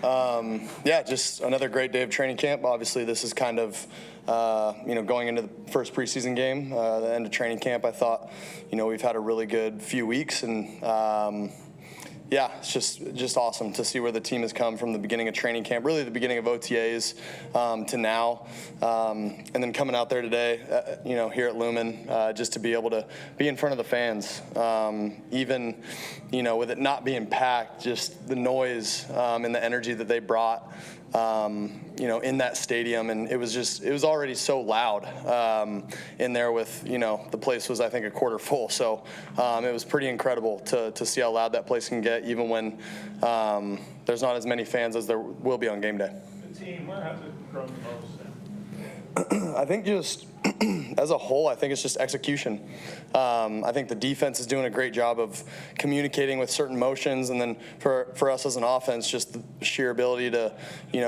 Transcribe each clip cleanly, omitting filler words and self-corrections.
Yeah, just another great day of training camp. Obviously, this is kind of, going into the first preseason game, the end of training camp. I thought, we've had a really good few weeks, and yeah, it's just awesome to see where the team has come from the beginning of training camp, really the beginning of OTAs to now, and then coming out there today, here at Lumen, just to be able to be in front of the fans, even, with it not being packed, just the noise and the energy that they brought, in that stadium, and it was already so loud in there with, the place was, I think, a quarter full, so it was pretty incredible to see how loud that place can get, even when there's not as many fans as there will be on game day. The team, where has it grown the most? I think just as a whole, I think it's just execution. I think the defense is doing a great job of communicating with certain motions, and then for us as an offense, just the sheer ability to,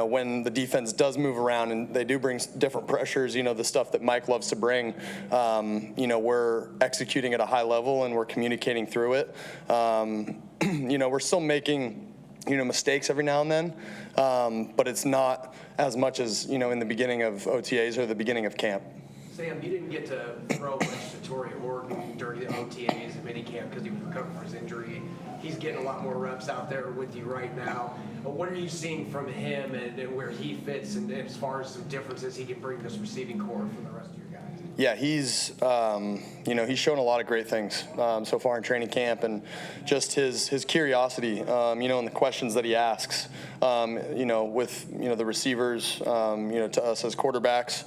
when the defense does move around and they do bring different pressures, the stuff that Mike loves to bring, we're executing at a high level and we're communicating through it. We're still making mistakes every now and then, but it's not as much as, in the beginning of OTAs or the beginning of camp. Sam, you didn't get to throw much to Tory Horton during the OTAs at minicamp because he was recovering from his injury. He's getting a lot more reps out there with you right now. What are you seeing from him and where he fits, and as far as some differences he can bring this receiving core from the rest of your guys? Yeah, he's shown a lot of great things so far in training camp, and just his curiosity, and the questions that he asks, with the receivers, to us as quarterbacks,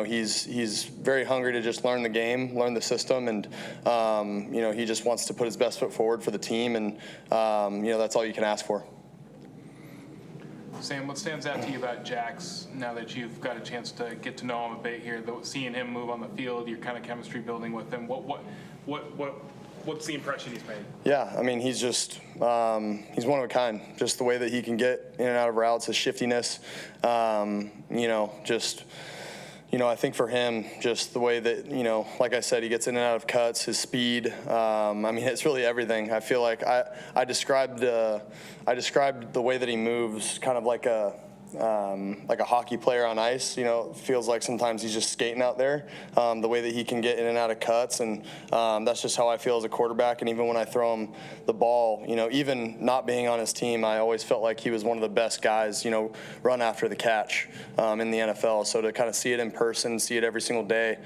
he's very hungry to just learn the game, learn the system, and he just wants to put his best foot forward for the team, and that's all you can ask for. Sam, what stands out to you about Jax now that you've got a chance to get to know him a bit here? Seeing him move on the field, your kind of chemistry building with him. What's the impression he's made? Yeah, I mean, he's just he's one of a kind. Just the way that he can get in and out of routes, his shiftiness, I think for him, just the way that, like I said, he gets in and out of cuts, his speed. It's really everything. I feel like I described the way that he moves kind of like a hockey player on ice. It feels like sometimes he's just skating out there. The way that he can get in and out of cuts, and that's just how I feel as a quarterback. And even when I throw him the ball, even not being on his team, I always felt like he was one of the best guys, run after the catch in the NFL. So to kind of see it in person, see it every single day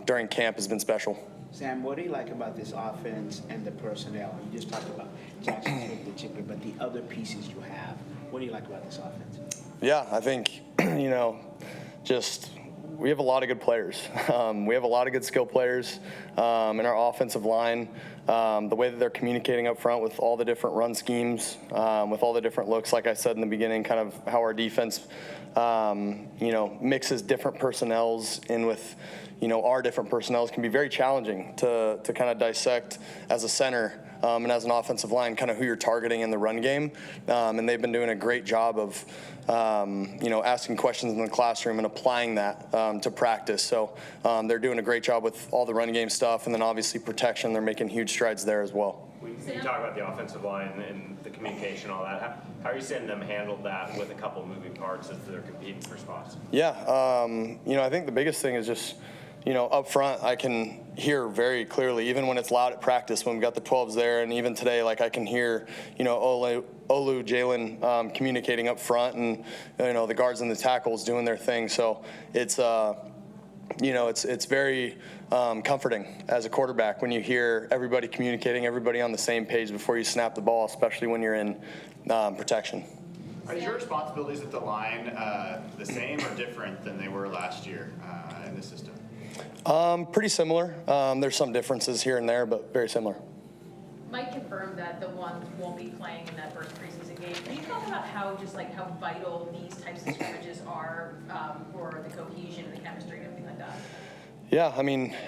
during camp has been special. Sam, what do you like about this offense and the personnel? You just talked about Jackson, the chipper, but the other pieces you have. What do you like about this offense? Yeah, I think, we have a lot of good players. We have a lot of good skill players in our offensive line. The way that they're communicating up front with all the different run schemes, with all the different looks, like I said in the beginning, kind of how our defense, mixes different personnels in with, our different personnels can be very challenging to kind of dissect as a center. And as an offensive line, kind of who you're targeting in the run game. And they've been doing a great job of, asking questions in the classroom and applying that to practice. So they're doing a great job with all the run game stuff. And then obviously protection, they're making huge strides there as well. When you talk about the offensive line and the communication, all that, how are you seeing them handle that with a couple of moving parts as they're competing for spots? Yeah, I think the biggest thing is just, up front, I can hear very clearly, even when it's loud at practice, when we've got the 12s there, and even today, like I can hear, Olu, Jalen communicating up front, and, the guards and the tackles doing their thing. So it's, it's very comforting as a quarterback when you hear everybody communicating, everybody on the same page before you snap the ball, especially when you're in protection. Are your responsibilities at the line the same or different than they were last year in the system? Pretty similar. There's some differences here and there, but very similar. Mike confirmed that the ones won't be playing in that first preseason game. Can you talk about how vital these types of scrimmages are for the cohesion and the chemistry and everything like that? Yeah,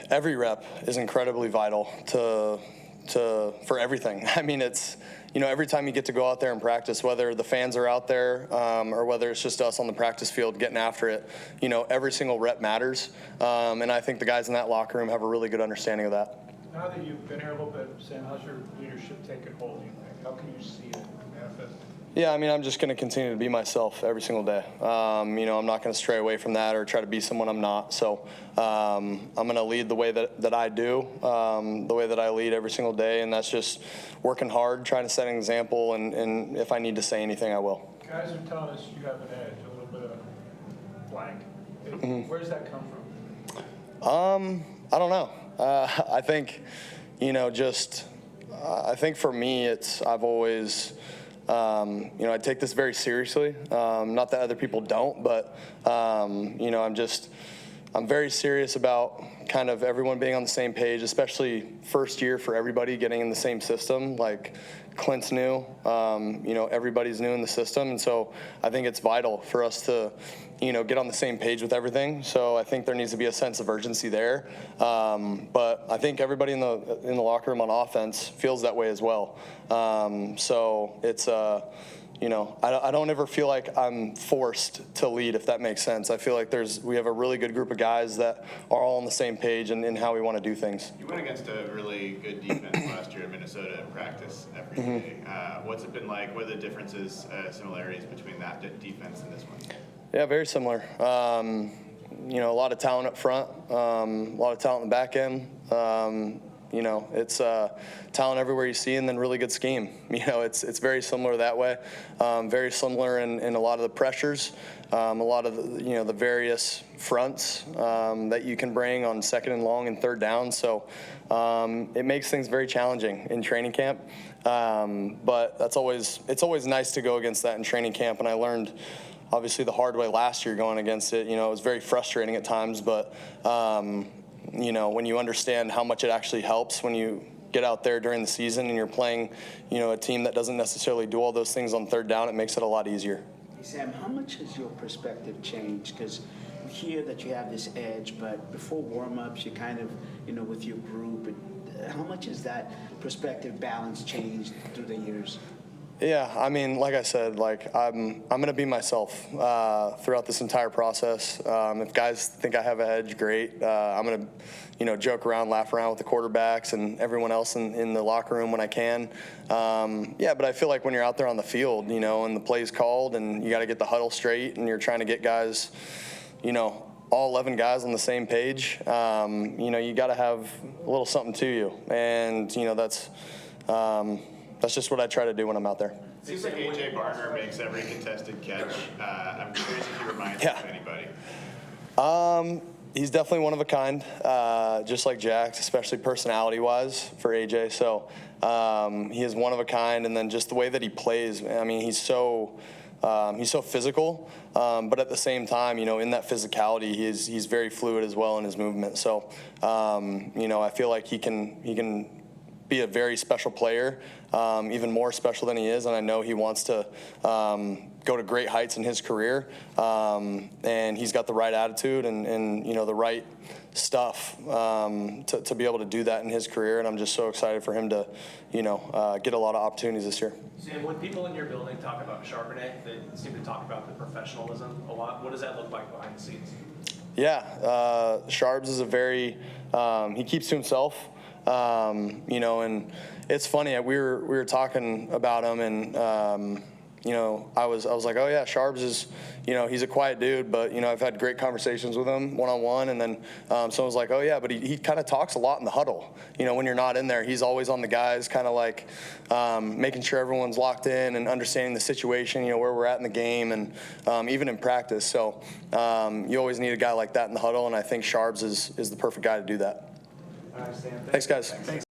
every rep is incredibly vital for everything. It's, every time you get to go out there and practice, whether the fans are out there or whether it's just us on the practice field getting after it, every single rep matters. And I think the guys in that locker room have a really good understanding of that. Now that you've been here a little bit, Sam, how's your leadership taken hold, do you think? How can you see it manifest? Yeah, I mean, I'm just going to continue to be myself every single day. You know, I'm not going to stray away from that or try to be someone I'm not. So I'm going to lead the way that I do, the way that I lead every single day, and that's just working hard, trying to set an example, and if I need to say anything, I will. Guys are telling us you have an edge, a little bit of blank. Where does that come from? I don't know. I think, you know, I think for me, I've always, you know, I take this very seriously. Not that other people don't, but, you know, I'm very serious about kind of everyone being on the same page, especially first year for everybody getting in the same system. Like Clint's new, you know, everybody's new in the system. And so I think it's vital for us to, you know, get on the same page with everything. So I think there needs to be a sense of urgency there. But I think everybody in the locker room on offense feels that way as well. So it's, you know, I don't ever feel like I'm forced to lead, if that makes sense. I feel like we have a really good group of guys that are all on the same page in how we want to do things. You went against a really good defense last year in Minnesota in practice every day. What's it been like? What are the differences, similarities between that defense and this one? Yeah, very similar. You know, a lot of talent up front, a lot of talent in the back end. You know, it's talent everywhere you see, and then really good scheme. You know, it's very similar that way. Very similar in a lot of the pressures, a lot of the, you know, the various fronts that you can bring on second and long and third down. So it makes things very challenging in training camp. But it's always nice to go against that in training camp, and I learned obviously the hard way last year going against it. You know, it was very frustrating at times, but you know, when you understand how much it actually helps when you get out there during the season and you're playing, you know, a team that doesn't necessarily do all those things on third down, it makes it a lot easier. Hey, Sam, how much has your perspective changed? Because we hear that you have this edge, but before warm-ups, you kind of, you know, with your group, how much has that perspective balance changed through the years? Yeah, I mean, like I said, like I'm going to be myself throughout this entire process. If guys think I have an edge, great. I'm going to, you know, joke around, laugh around with the quarterbacks and everyone else in the locker room when I can. Yeah, but I feel like when you're out there on the field, you know, and the play's called and you got to get the huddle straight and you're trying to get guys, you know, all 11 guys on the same page, you know, you got to have a little something to you. And, you know, that's just what I try to do when I'm out there. Seems like A.J. Barner makes every contested catch. I'm curious if he reminds you of anybody. He's definitely one of a kind, just like Jax, especially personality-wise for A.J. So he is one of a kind, and then just the way that he plays. I mean, he's so physical, but at the same time, you know, in that physicality, he's very fluid as well in his movement. So you know, I feel like he can be a very special player, even more special than he is, and I know he wants to go to great heights in his career, and he's got the right attitude and you know, the right stuff to be able to do that in his career, and I'm just so excited for him to, you know, get a lot of opportunities this year. Sam, when people in your building talk about Charbonnet, they seem to talk about the professionalism a lot. What does that look like behind the scenes? Yeah, Charbs is he keeps to himself. You know, and it's funny. We were talking about him, and you know, I was like, oh yeah, Charbs is, you know, he's a quiet dude, but you know, I've had great conversations with him one-on-one, and then someone was like, oh yeah, but he kind of talks a lot in the huddle. You know, when you're not in there, he's always on the guys, kind of like making sure everyone's locked in and understanding the situation, you know, where we're at in the game, and even in practice. So you always need a guy like that in the huddle, and I think Charbs is the perfect guy to do that. All right, Sam. Thanks, guys.